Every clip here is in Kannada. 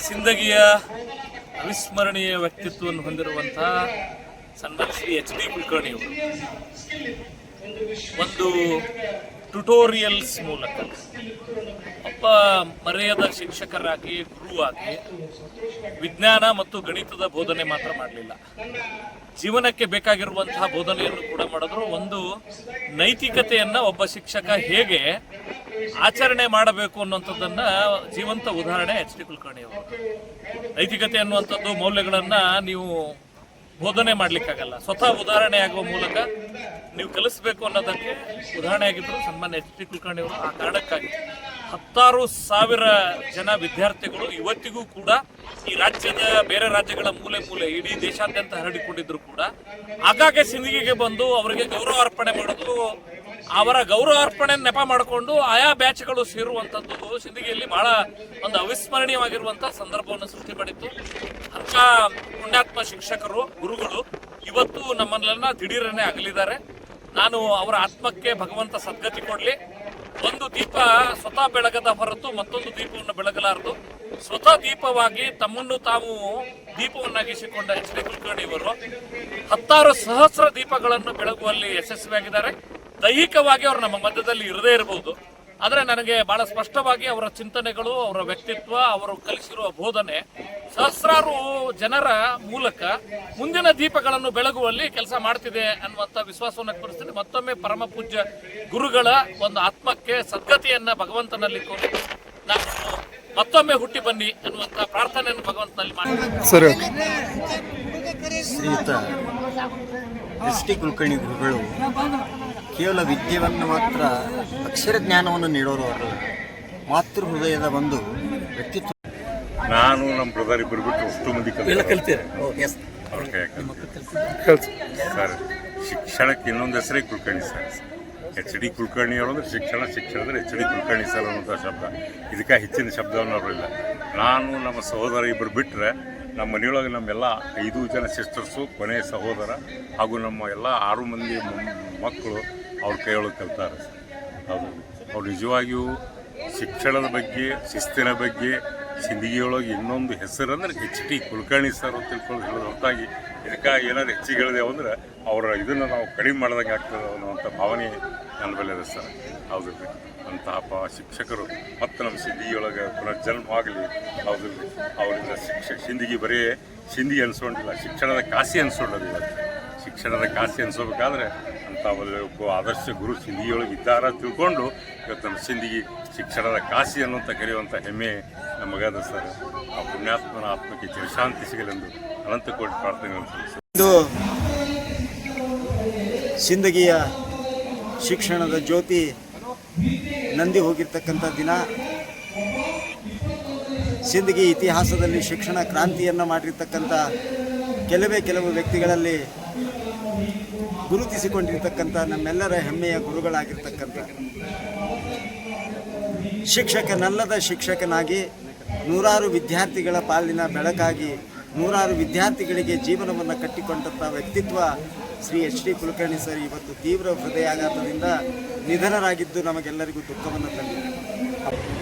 ಸಿಂದಗಿಯ ಅವಿಸ್ಮರಣೀಯ ವ್ಯಕ್ತಿತ್ವವನ್ನು ಹೊಂದಿರುವಂತಹ ಸನ್ಮಾನ್ಯ ಶ್ರೀ ಎಚ್.ಡಿ. ಕುಲಕರ್ಣಿಯವರು ಒಂದು ಟ್ಯುಟೋರಿಯಲ್ಸ್ ಮೂಲಕ ಒಬ್ಬ ಮರೆಯದ ಶಿಕ್ಷಕರಾಗಿ, ಗುರುವಾಗಿ ವಿಜ್ಞಾನ ಮತ್ತು ಗಣಿತದ ಬೋಧನೆ ಮಾತ್ರ ಮಾಡಲಿಲ್ಲ, ಜೀವನಕ್ಕೆ ಬೇಕಾಗಿರುವಂತಹ ಬೋಧನೆಯನ್ನು ಕೂಡ ಮಾಡಿದ್ರು. ಒಂದು ನೈತಿಕತೆಯನ್ನು ಒಬ್ಬ ಶಿಕ್ಷಕ ಹೇಗೆ ಆಚರಣೆ ಮಾಡಬೇಕು ಅನ್ನುವಂಥದ್ದನ್ನು ಜೀವಂತ ಉದಾಹರಣೆ ಎಚ್.ಡಿ. ಕುಲಕರ್ಣಿಯವರು. ನೈತಿಕತೆ ಅನ್ನುವಂಥದ್ದು ಮೌಲ್ಯಗಳನ್ನು ನೀವು ಬೋಧನೆ ಮಾಡಲಿಕ್ಕಾಗಲ್ಲ, ಸ್ವತಃ ಉದಾಹರಣೆ ಆಗುವ ಮೂಲಕ ನೀವು ಕಲಿಸಬೇಕು ಅನ್ನೋದಕ್ಕೆ ಉದಾಹರಣೆ ಆಗಿದ್ದರು ಸನ್ಮಾನ್ಯ ಎಚ್.ಡಿ. ಕುಲಕರ್ಣಿಯವರು. ಆ ಕಾರಣಕ್ಕಾಗಿ 10,000 ಜನ ವಿದ್ಯಾರ್ಥಿಗಳು ಇವತ್ತಿಗೂ ಕೂಡ ಈ ರಾಜ್ಯದ ಬೇರೆ ರಾಜ್ಯಗಳ ಮೂಲೆ ಇಡೀ ದೇಶಾದ್ಯಂತ ಹರಡಿಕೊಂಡಿದ್ರು ಕೂಡ ಆಗಾಗ್ಗೆ ಸಿಂದಗಿಗೆ ಬಂದು ಅವರಿಗೆ ಗೌರವ ಅರ್ಪಣೆ ಮಾಡೋದು, ಅವರ ಗೌರವ ಅರ್ಪಣೆ ನೆಪ ಮಾಡಿಕೊಂಡು ಆಯಾ ಬ್ಯಾಚ್ಗಳು ಸೇರುವಂಥದ್ದು ಸಿಂದಗಿಯಲ್ಲಿ ಬಹಳ ಒಂದು ಅವಿಸ್ಮರಣೀಯವಾಗಿರುವಂಥ ಸಂದರ್ಭವನ್ನು ಸೃಷ್ಟಿ ಮಾಡಿತ್ತು. ಅಂಥ ಪುಣ್ಯಾತ್ಮ ಶಿಕ್ಷಕರು, ಗುರುಗಳು ಇವತ್ತು ನಮ್ಮನ್ನೆಲ್ಲ ದಿಢೀರನೆ ಅಗಲಿದ್ದಾರೆ. ನಾನು ಅವರ ಆತ್ಮಕ್ಕೆ ಭಗವಂತ ಸದ್ಗತಿ ಕೊಡಲಿ. ಒಂದು ದೀಪ ಸ್ವತಃ ಬೆಳಗದ ಹೊರತು ಮತ್ತೊಂದು ದೀಪವನ್ನು ಬೆಳಗಲಾರದು. ಸ್ವತಃ ದೀಪವಾಗಿ ತಮ್ಮನ್ನು ತಾವು ದೀಪವನ್ನಾಗಿಸಿಕೊಂಡ ಎಚ್.ಡಿ. ಕುಲಕರ್ಣಿಯವರು 10,000 ದೀಪಗಳನ್ನು ಬೆಳಗುವಲ್ಲಿ ಯಶಸ್ವಿಯಾಗಿದ್ದಾರೆ. ದೈಹಿಕವಾಗಿ ಅವರು ನಮ್ಮ ಮಧ್ಯದಲ್ಲಿ ಇರದೇ ಇರಬಹುದು, ಆದರೆ ನನಗೆ ಬಹಳ ಸ್ಪಷ್ಟವಾಗಿ ಅವರ ಚಿಂತನೆಗಳು, ಅವರ ವ್ಯಕ್ತಿತ್ವ, ಅವರು ಕಲಿಸಿರುವ ಬೋಧನೆ ಸಹಸ್ರಾರು ಜನರ ಮೂಲಕ ಮುಂದಿನ ದೀಪಗಳನ್ನು ಬೆಳಗುವಲ್ಲಿ ಕೆಲಸ ಮಾಡ್ತಿದೆ ಅನ್ನುವಂಥ ವಿಶ್ವಾಸವನ್ನು ವ್ಯಕ್ತಪಡಿಸ್ತೀನಿ. ಮತ್ತೊಮ್ಮೆ ಪರಮ ಪೂಜ್ಯ ಗುರುಗಳ ಒಂದು ಆತ್ಮಕ್ಕೆ ಸದ್ಗತಿಯನ್ನ ಭಗವಂತನಲ್ಲಿ ಕೋರಿ ನಾನು ಮತ್ತೊಮ್ಮೆ ಹುಟ್ಟಿ ಬನ್ನಿ ಅನ್ನುವಂಥ ಪ್ರಾರ್ಥನೆಯನ್ನು ಭಗವಂತನಲ್ಲಿ ಮಾಡಿ. ಶ್ರೀಯುತ ಎಚ್.ಡಿ. ಕುಲಕರ್ಣಿ ಗುರುಗಳು ಕೇವಲ ವಿದ್ಯೆಯನ್ನು ಮಾತ್ರ, ಅಕ್ಷರ ಜ್ಞಾನವನ್ನು ನೀಡೋರು ಅವರು. ಮಾತೃ ಹೃದಯದ ಒಂದು ವ್ಯಕ್ತಿತ್ವ. ನಾನು ನಮ್ಮ ಬ್ರದರ್ ಇಬ್ಬರು ಬಿಟ್ಟು ಅಷ್ಟು ಮಂದಿ ಸರ್. ಶಿಕ್ಷಣಕ್ಕೆ ಇನ್ನೊಂದು ಹೆಸರೇ ಕುಲಕರ್ಣಿ ಸರ್. ಎಚ್.ಡಿ. ಕುಲಕರ್ಣಿ ಅವರು ಅಂದರೆ ಶಿಕ್ಷಣದಲ್ಲಿ ಎಚ್.ಡಿ. ಕುಲಕರ್ಣಿ ಸರ್ ಅನ್ನೋಂಥ ಶಬ್ದ, ಇದಕ್ಕೆ ಹೆಚ್ಚಿನ ಶಬ್ದವನ್ನು ಅವರಿಲ್ಲ. ನಾನು ನಮ್ಮ ಸಹೋದರ ಇಬ್ಬರು ಬಿಟ್ಟರೆ ನಮ್ಮ ಮನೆಯೊಳಗೆ ನಮ್ಮೆಲ್ಲ 5 ಜನ ಸಿಸ್ಟರ್ಸು, ಕೊನೆಯ ಸಹೋದರ ಹಾಗೂ ನಮ್ಮ ಎಲ್ಲ 6 ಮಂದಿ ಮಕ್ಕಳು ಅವ್ರ ಕೈಯೊಳಗೆ ಕಲ್ತಾರೆ ಸರ್. ಹೌದು, ಅವ್ರು ನಿಜವಾಗಿಯೂ ಶಿಕ್ಷಣದ ಬಗ್ಗೆ, ಶಿಸ್ತಿನ ಬಗ್ಗೆ ಸಿಂದಗಿಯೊಳಗೆ ಇನ್ನೊಂದು ಹೆಸರು ಅಂದರೆ ಎಚ್.ಡಿ. ಕುಲಕರ್ಣಿ ಸರ್ ಅಂತ ತಿಳ್ಕೊಳ್ಳೋದು ಹೇಳೋದು ಹೊರತಾಗಿ ಇದಕ್ಕಾಗಿ ಏನಾದ್ರು ಹೆಚ್ಚಿಗೆ ಹೇಳಿದೆವು ಅಂದರೆ ಅವರ ಇದನ್ನು ನಾವು ಕಡಿಮೆ ಮಾಡ್ದಂಗೆ ಆಗ್ತದೆ ಅನ್ನುವಂಥ ಭಾವನೆ ನನ್ನ ಮೇಲೆ ಇದೆ ಸರ್. ಹೌದು, ಅಂತಹ ಶಿಕ್ಷಕರು ಮತ್ತು ನಮ್ಮ ಸಿಂದಗಿಯೊಳಗೆ ಪುನರ್ಜನ್ಮ ಆಗಲಿ. ಹೌದು, ಅವರಿಂದ ಸಿಂದಗಿ ಬರೀ ಸಿಂದಗಿ ಅನಿಸ್ಕೊಂಡಿಲ್ಲ, ಶಿಕ್ಷಣದ ಕಾಶಿ ಅನಿಸ್ಕೊಂಡದ್ದು. ಇವತ್ತು ಶಿಕ್ಷಣದ ಕಾಶಿ ಅನಿಸ್ಕೋಬೇಕಾದ್ರೆ ಅಂಥ ಒಬ್ಬ ಆದರ್ಶ ಗುರು ಸಿಂದಗಿಯೊಳಗೆ ಇದ್ದಾರ ತಿಳ್ಕೊಂಡು ಇವತ್ತು ನಮ್ಮ ಸಿಂದಗಿ ಶಿಕ್ಷಣದ ಕಾಶಿ ಅನ್ನುವಂಥ ಕರೆಯುವಂಥ ಹೆಮ್ಮೆ ನಮಗಾದ ಸರ್. ಆ ಪುಣ್ಯಾತ್ಮನ ಆತ್ಮಕ್ಕೆ ಚಿರಶಾಂತಿ ಸಿಗಲೆಂದು ಅನಂತ ಕೋಟಿ ಪ್ರಾರ್ಥನೆ ಸಲ್ಲಿಸಿ. ಇದು ಸಿಂದಗಿಯ ಶಿಕ್ಷಣದ ಜ್ಯೋತಿ ನಂದಿ ಹೋಗಿರ್ತಕ್ಕಂಥ ದಿನ. ಸಿಂದಗಿ ಇತಿಹಾಸದಲ್ಲಿ ಶಿಕ್ಷಣ ಕ್ರಾಂತಿಯನ್ನು ಮಾಡಿರ್ತಕ್ಕಂಥ ಕೆಲವು ವ್ಯಕ್ತಿಗಳಲ್ಲಿ ಗುರುತಿಸಿಕೊಂಡಿರ್ತಕ್ಕಂಥ ನಮ್ಮೆಲ್ಲರ ಹೆಮ್ಮೆಯ ಗುರುಗಳಾಗಿರ್ತಕ್ಕಂಥ ಶಿಕ್ಷಕನಲ್ಲದ ಶಿಕ್ಷಕನಾಗಿ, 100 ವಿದ್ಯಾರ್ಥಿಗಳ ಪಾಲಿನ ಬೆಳಕಾಗಿ, 100 ವಿದ್ಯಾರ್ಥಿಗಳಿಗೆ ಜೀವನವನ್ನು ಕಟ್ಟಿಕೊಂಡಂಥ ವ್ಯಕ್ತಿತ್ವ ಶ್ರೀ ಎಚ್.ಡಿ. ಕುಲಕರ್ಣಿ ಸರ್ ಇವತ್ತು ತೀವ್ರ ಹೃದಯಾಘಾತದಿಂದ ನಿಧನರಾಗಿದ್ದು ನಮಗೆಲ್ಲರಿಗೂ ದುಃಖವನ್ನು ತಂದಿದೆ.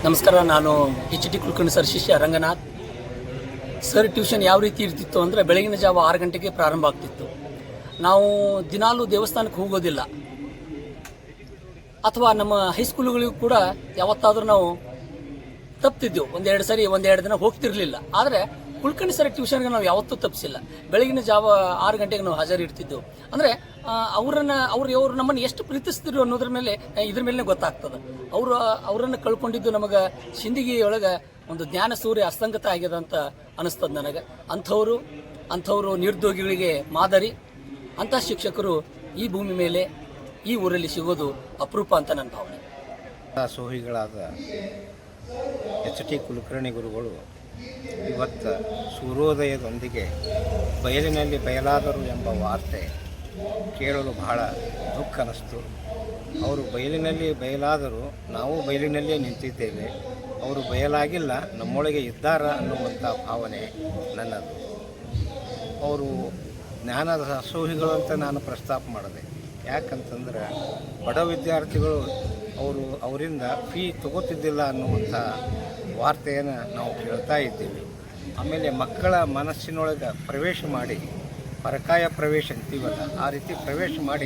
ನಮಸ್ಕಾರ. ನಾನು ಎಚ್.ಡಿ. ಕುಲಕರ್ಣಿ ಸರ್ ಶಿಷ್ಯ ರಂಗನಾಥ್. ಸರ್ ಟ್ಯೂಷನ್ ಯಾವ ರೀತಿ ಇರ್ತಿತ್ತು ಅಂದರೆ ಬೆಳಗಿನ ಜಾವ 6 ಗಂಟೆಗೆ ಪ್ರಾರಂಭ ಆಗ್ತಿತ್ತು. ನಾವು ದಿನಾಲೂ ದೇವಸ್ಥಾನಕ್ಕೆ ಹೋಗೋದಿಲ್ಲ, ಅಥವಾ ನಮ್ಮ ಹೈಸ್ಕೂಲುಗಳಿಗೂ ಕೂಡ ಯಾವತ್ತಾದರೂ ನಾವು ತಪ್ತಿದ್ದೆವು. ಒಂದೆರಡು ದಿನ ಹೋಗ್ತಿರ್ಲಿಲ್ಲ. ಆದರೆ ಕುಲಕರ್ಣಿ ಸರ್ ಟ್ಯೂಷನ್ಗೆ ನಾವು ಯಾವತ್ತೂ ತಪ್ಪಿಸಿಲ್ಲ. ಬೆಳಗಿನ ಜಾವ 6 ಗಂಟೆಗೆ ನಾವು ಹಾಜರಿರ್ತಿದ್ದೆವು. ಅಂದರೆ ಅವರು ನಮ್ಮನ್ನು ಎಷ್ಟು ಪ್ರೀತಿಸ್ತಿದ್ರು ಅನ್ನೋದ್ರ ಮೇಲೆ ಇದ್ರ ಮೇಲೆ ಗೊತ್ತಾಗ್ತದೆ. ಅವರನ್ನು ಕಳ್ಕೊಂಡಿದ್ದು ನಮಗೆ ಸಿಂದಗಿಯೊಳಗೆ ಒಂದು ಜ್ಞಾನ ಸೂರ್ಯ ಅಸ್ತಂಗತ ಆಗಿದೆ ಅಂತ ಅನಿಸ್ತದೆ ನನಗೆ. ಅಂಥವರು ನಿರ್ದೋಗಿಗಳಿಗೆ ಮಾದರಿ. ಅಂಥ ಶಿಕ್ಷಕರು ಈ ಭೂಮಿ ಮೇಲೆ, ಈ ಊರಲ್ಲಿ ಸಿಗೋದು ಅಪರೂಪ ಅಂತ ನನ್ನ ಭಾವನೆ. ಸೋಹಿಗಳಾದ ಎಚ್.ಡಿ. ಕುಲಕರ್ಣಿ ಗುರುಗಳು ಇವತ್ತು ಸೂರ್ಯೋದಯದೊಂದಿಗೆ ಬಯಲಿನಲ್ಲಿ ಬಯಲಾದರು ಎಂಬ ವಾರ್ತೆ ಕೇಳಲು ಬಹಳ ದುಃಖ ಅನ್ನಿಸ್ತು. ಅವರು ಬಯಲಿನಲ್ಲಿ ಬಯಲಾದರೂ ನಾವು ಬಯಲಿನಲ್ಲೇ ನಿಂತಿದ್ದೇವೆ, ಅವರು ಬಯಲಾಗಿಲ್ಲ, ನಮ್ಮೊಳಗೆ ಇದ್ದಾರ ಅನ್ನುವಂಥ ಭಾವನೆ ನನ್ನದು. ಅವರು ಜ್ಞಾನದ ಅಸೂಹಿಗಳು ಅಂತ ನಾನು ಪ್ರಸ್ತಾಪ ಮಾಡಿದೆ. ಯಾಕಂತಂದ್ರೆ ಬಡ ವಿದ್ಯಾರ್ಥಿಗಳು ಅವರಿಂದ ಫೀ ತಗೋತಿದ್ದಿಲ್ಲ ಅನ್ನುವಂಥ ವಾರ್ತೆಯನ್ನು ನಾವು ಕೇಳ್ತಾ ಇದ್ದೀವಿ. ಆಮೇಲೆ ಮಕ್ಕಳ ಮನಸ್ಸಿನೊಳಗೆ ಪ್ರವೇಶ ಮಾಡಿ ಪರಕಾಯ ಪ್ರವೇಶ ಅಂತೀವಲ್ಲ ಆ ರೀತಿ ಪ್ರವೇಶ ಮಾಡಿ